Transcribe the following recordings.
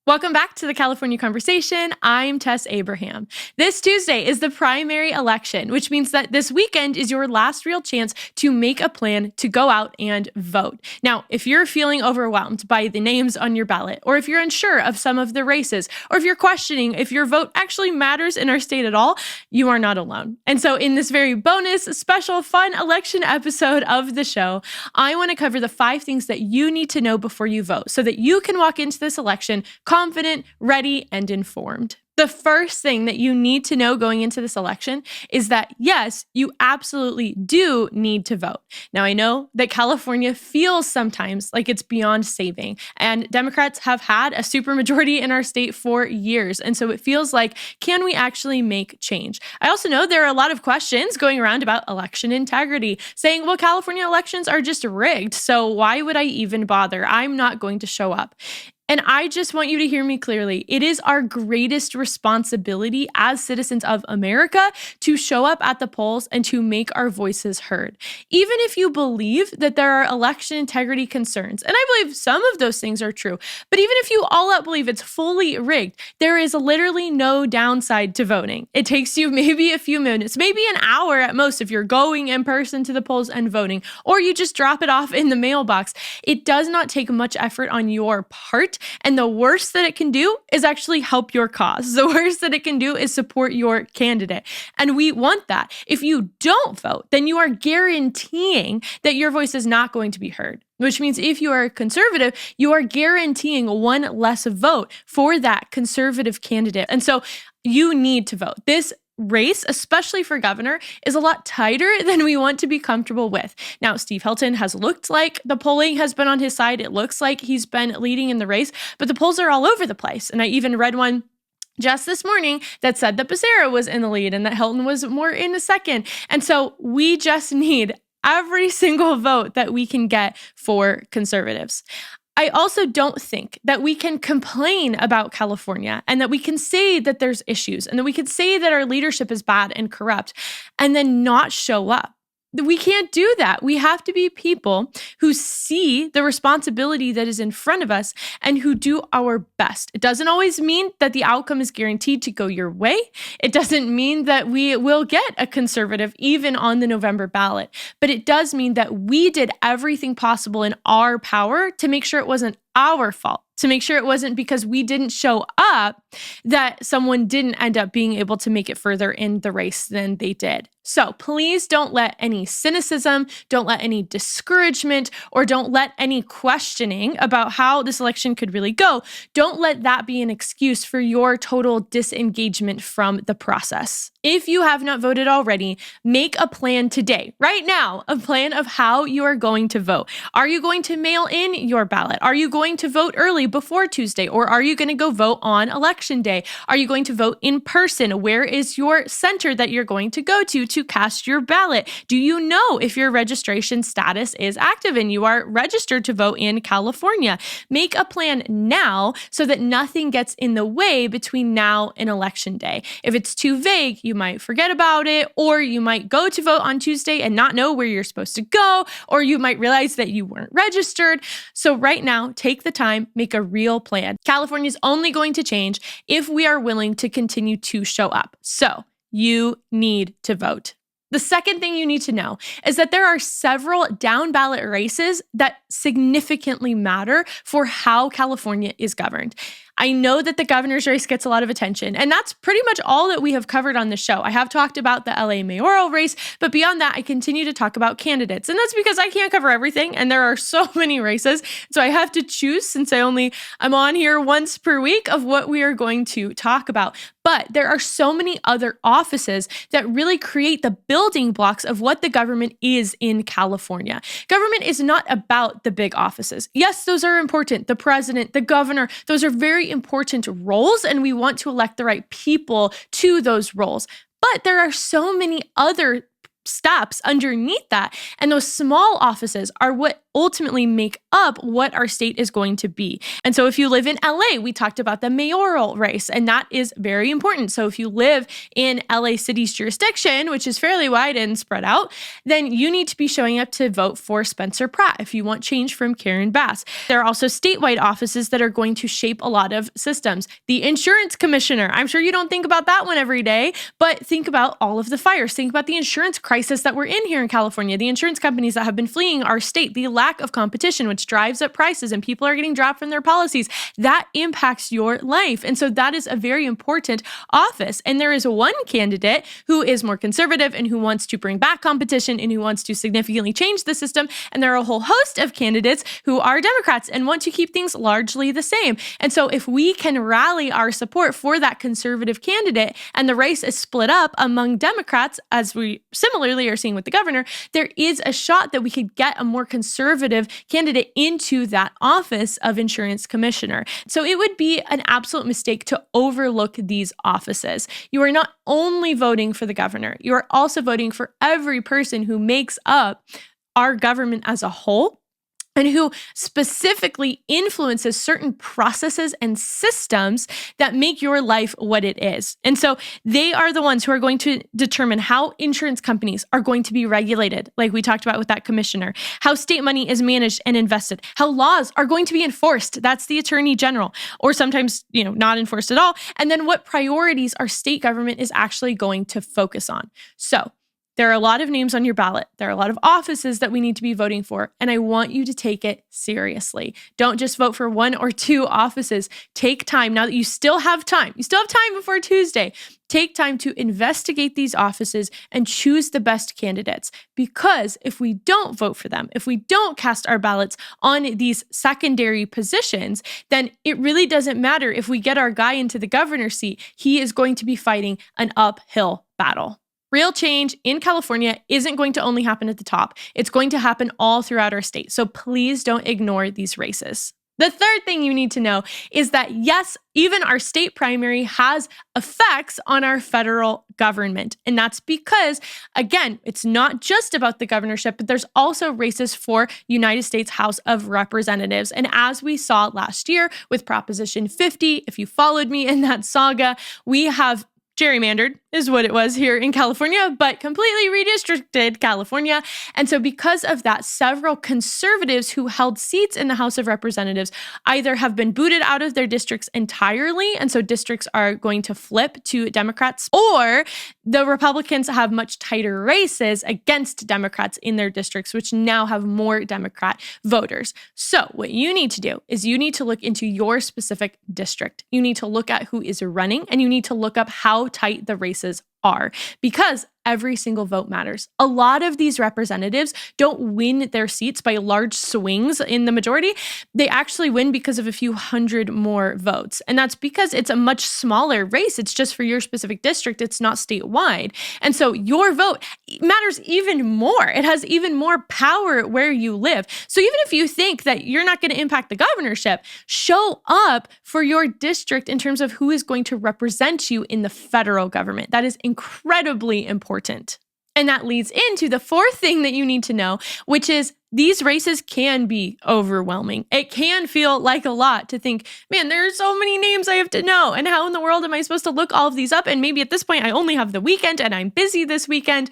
Welcome back to the California Conversation. I'm Tess Abraham. This Tuesday is the primary election, which means that this weekend is your last real chance to make a plan to go out and vote. Now, if you're feeling overwhelmed by the names on your ballot, or if you're unsure of some of the races, or if you're questioning if your vote actually matters in our state at all, you are not alone. And so in this very bonus, special, fun election episode of the show, I want to cover the 5 things that you need to know before you vote so that you can walk into this election confident, ready, and informed. The first thing that you need to know going into this election is that, yes, you absolutely do need to vote. Now, I know that California feels sometimes like it's beyond saving, and Democrats have had a supermajority in our state for years. And so it feels like, can we actually make change? I also know there are a lot of questions going around about election integrity, saying, well, California elections are just rigged, so why would I even bother? I'm not going to show up. And I just want you to hear me clearly. It is our greatest responsibility as citizens of America to show up at the polls and to make our voices heard. Even if you believe that there are election integrity concerns, and I believe some of those things are true, but even if you all out believe it's fully rigged, there is literally no downside to voting. It takes you maybe a few minutes, maybe an hour at most if you're going in person to the polls and voting, or you just drop it off in the mailbox. It does not take much effort on your part. And the worst that it can do is actually help your cause. The worst that it can do is support your candidate. And we want that. If you don't vote, then you are guaranteeing that your voice is not going to be heard. Which means if you are a conservative, you are guaranteeing one less vote for that conservative candidate. And so you need to vote. This race, especially for governor, is a lot tighter than we want to be comfortable with. Now, Steve Hilton has looked like the polling has been on his side. It looks like he's been leading in the race, but the polls are all over the place. And I even read one just this morning that said that Becerra was in the lead and that Hilton was more in the second. And so we just need every single vote that we can get for conservatives. I also don't think that we can complain about California and that we can say that there's issues and that we can say that our leadership is bad and corrupt and then not show up. We can't do that. We have to be people who see the responsibility that is in front of us and who do our best. It doesn't always mean that the outcome is guaranteed to go your way. It doesn't mean that we will get a conservative even on the November ballot, but it does mean that we did everything possible in our power to make sure it wasn't our fault, to make sure it wasn't because we didn't show up that someone didn't end up being able to make it further in the race than they did. So please don't let any cynicism, don't let any discouragement, or don't let any questioning about how this election could really go, don't let that be an excuse for your total disengagement from the process. If you have not voted already, make a plan today, right now, a plan of how you are going to vote. Are you going to mail in your ballot? Are you going to vote early before Tuesday? Or are you going to go vote on election day? Are you going to vote in person? Where is your center that you're going to go to cast your ballot? Do you know if your registration status is active and you are registered to vote in California? Make a plan now so that nothing gets in the way between now and election day. If it's too vague, you might forget about it, or you might go to vote on Tuesday and not know where you're supposed to go, or you might realize that you weren't registered. So right now, take the time, make a real plan. California is only going to change if we are willing to continue to show up. So you need to vote. The second thing you need to know is that there are several down-ballot races that significantly matter for how California is governed. I know that the governor's race gets a lot of attention, and that's pretty much all that we have covered on the show. I have talked about the LA mayoral race, but beyond that, I continue to talk about candidates. And that's because I can't cover everything, and there are so many races. So I have to choose, since I'm on here once per week, of what we are going to talk about. But there are so many other offices that really create the building blocks of what the government is in California. Government is not about the big offices. Yes, those are important. The president, the governor, those are very important roles, and we want to elect the right people to those roles. But there are so many other steps underneath that. And those small offices are what ultimately make up what our state is going to be. And so if you live in LA, we talked about the mayoral race, and that is very important. So if you live in LA City's jurisdiction, which is fairly wide and spread out, then you need to be showing up to vote for Spencer Pratt if you want change from Karen Bass. There are also statewide offices that are going to shape a lot of systems. The insurance commissioner, I'm sure you don't think about that one every day, but think about all of the fires. Think about the insurance crisis that we're in here in California, the insurance companies that have been fleeing our state, the lack of competition, which drives up prices and people are getting dropped from their policies. That impacts your life. And so that is a very important office. And there is one candidate who is more conservative and who wants to bring back competition and who wants to significantly change the system. And there are a whole host of candidates who are Democrats and want to keep things largely the same. And so if we can rally our support for that conservative candidate and the race is split up among Democrats, as we similarly are seeing with the governor, there is a shot that we could get a more conservative candidate into that office of insurance commissioner. So it would be an absolute mistake to overlook these offices. You are not only voting for the governor, you are also voting for every person who makes up our government as a whole, and who specifically influences certain processes and systems that make your life what it is. And so they are the ones who are going to determine how insurance companies are going to be regulated, like we talked about with that commissioner, how state money is managed and invested, how laws are going to be enforced. That's the attorney general, or sometimes, not enforced at all. And then what priorities our state government is actually going to focus on. So there are a lot of names on your ballot. There are a lot of offices that we need to be voting for, and I want you to take it seriously. Don't just vote for one or two offices. Take time, now that you still have time. You still have time before Tuesday. Take time to investigate these offices and choose the best candidates. Because if we don't vote for them, if we don't cast our ballots on these secondary positions, then it really doesn't matter if we get our guy into the governor's seat. He is going to be fighting an uphill battle. Real change in California isn't going to only happen at the top. It's going to happen all throughout our state. So please don't ignore these races. The third thing you need to know is that, yes, even our state primary has effects on our federal government. And that's because, again, it's not just about the governorship, but there's also races for United States House of Representatives. And as we saw last year with Proposition 50, if you followed me in that saga, we have gerrymandered is what it was here in California, but completely redistricted California. And so because of that, several conservatives who held seats in the House of Representatives either have been booted out of their districts entirely, and so districts are going to flip to Democrats, or the Republicans have much tighter races against Democrats in their districts, which now have more Democrat voters. So what you need to do is you need to look into your specific district. You need to look at who is running, and you need to look up how tight the races are, because every single vote matters. A lot of these representatives don't win their seats by large swings in the majority. They actually win because of a few hundred more votes. And that's because it's a much smaller race. It's just for your specific district. It's not statewide. And so your vote matters even more. It has even more power where you live. So even if you think that you're not going to impact the governorship, show up for your district in terms of who is going to represent you in the federal government. That is incredibly important. And that leads into the fourth thing that you need to know, which is these races can be overwhelming. It can feel like a lot to think, man, there are so many names I have to know. And how in the world am I supposed to look all of these up? And maybe at this point, I only have the weekend and I'm busy this weekend.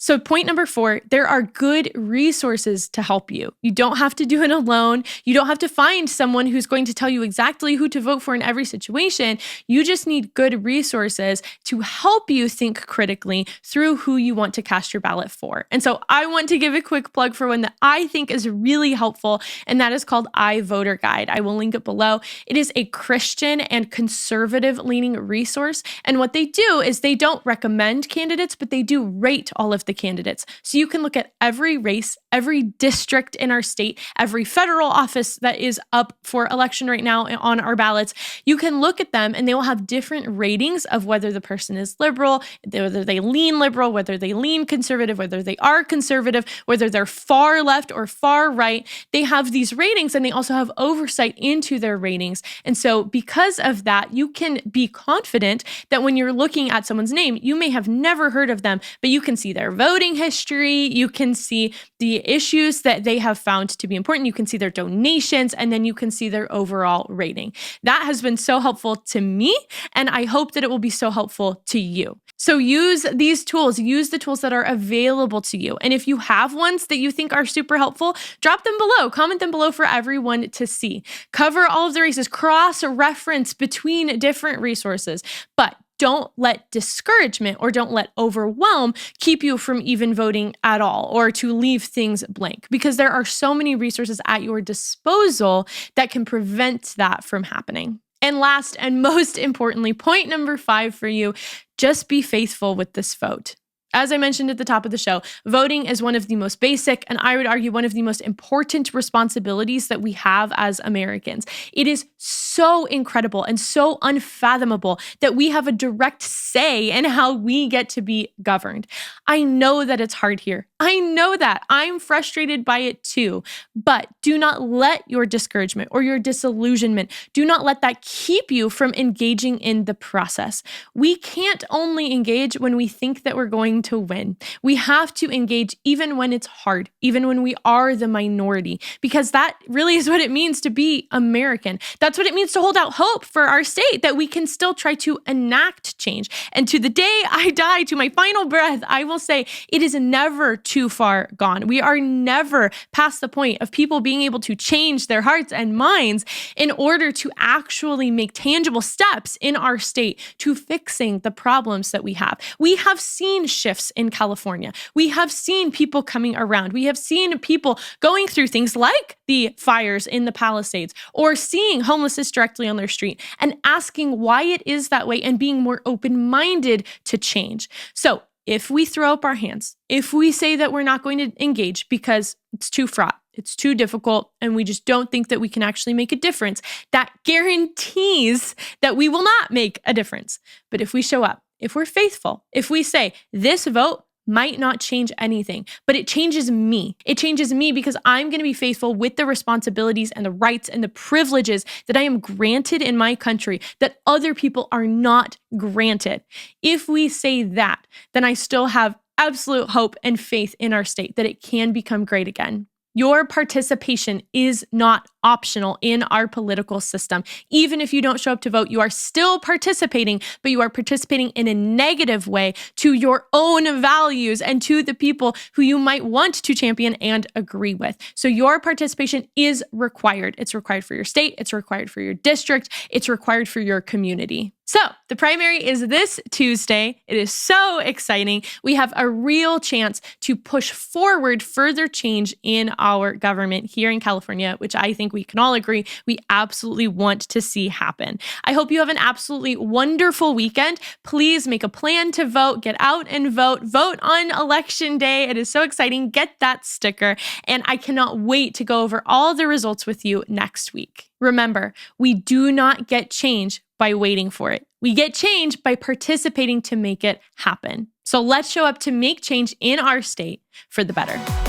So point number 4, there are good resources to help you. You don't have to do it alone. You don't have to find someone who's going to tell you exactly who to vote for in every situation. You just need good resources to help you think critically through who you want to cast your ballot for. And so I want to give a quick plug for one that I think is really helpful, and that is called iVoter Guide. I will link it below. It is a Christian and conservative leaning resource. And what they do is they don't recommend candidates, but they do rate all of the candidates. So you can look at every race, every district in our state, every federal office that is up for election right now on our ballots. You can look at them and they will have different ratings of whether the person is liberal, whether they lean liberal, whether they lean conservative, whether they are conservative, whether they're far left or far right. They have these ratings and they also have oversight into their ratings. And so because of that, you can be confident that when you're looking at someone's name, you may have never heard of them, but you can see their voting history. You can see the issues that they have found to be important. You can see their donations, and then you can see their overall rating. That has been so helpful to me, and I hope that it will be so helpful to you. So use these tools, use the tools that are available to you. And if you have ones that you think are super helpful, drop them below, comment them below for everyone to see. Cover all of the races, cross-reference between different resources, but don't let discouragement or don't let overwhelm keep you from even voting at all or to leave things blank, because there are so many resources at your disposal that can prevent that from happening. And last and most importantly, point number 5 for you, just be faithful with this vote. As I mentioned at the top of the show, voting is one of the most basic, and I would argue one of the most important responsibilities that we have as Americans. It is so incredible and so unfathomable that we have a direct say in how we get to be governed. I know that it's hard here. I know that. I'm frustrated by it too. But do not let your discouragement or your disillusionment, do not let that keep you from engaging in the process. We can't only engage when we think that we're going to win. We have to engage even when it's hard, even when we are the minority, because that really is what it means to be American. That's what it means to hold out hope for our state, that we can still try to enact change. And to the day I die, to my final breath, I will say it is never too far gone. We are never past the point of people being able to change their hearts and minds in order to actually make tangible steps in our state to fixing the problems that we have. We have seen shifts in California. We have seen people coming around. We have seen people going through things like the fires in the Palisades or seeing homelessness directly on their street and asking why it is that way and being more open-minded to change. So if we throw up our hands, if we say that we're not going to engage because it's too fraught, it's too difficult, and we just don't think that we can actually make a difference, that guarantees that we will not make a difference. But if we show up, if we're faithful, if we say this vote might not change anything, but it changes me. It changes me because I'm going to be faithful with the responsibilities and the rights and the privileges that I am granted in my country that other people are not granted. If we say that, then I still have absolute hope and faith in our state that it can become great again. Your participation is not optional in our political system. Even if you don't show up to vote, you are still participating, but you are participating in a negative way to your own values and to the people who you might want to champion and agree with. So your participation is required. It's required for your state. It's required for your district. It's required for your community. So the primary is this Tuesday. It is so exciting. We have a real chance to push forward further change in our government here in California, which I think we can all agree we absolutely want to see happen. I hope you have an absolutely wonderful weekend. Please make a plan to vote. Get out and vote. Vote on Election Day. It is so exciting. Get that sticker. And I cannot wait to go over all the results with you next week. Remember, we do not get change by waiting for it. We get change by participating to make it happen. So let's show up to make change in our state for the better.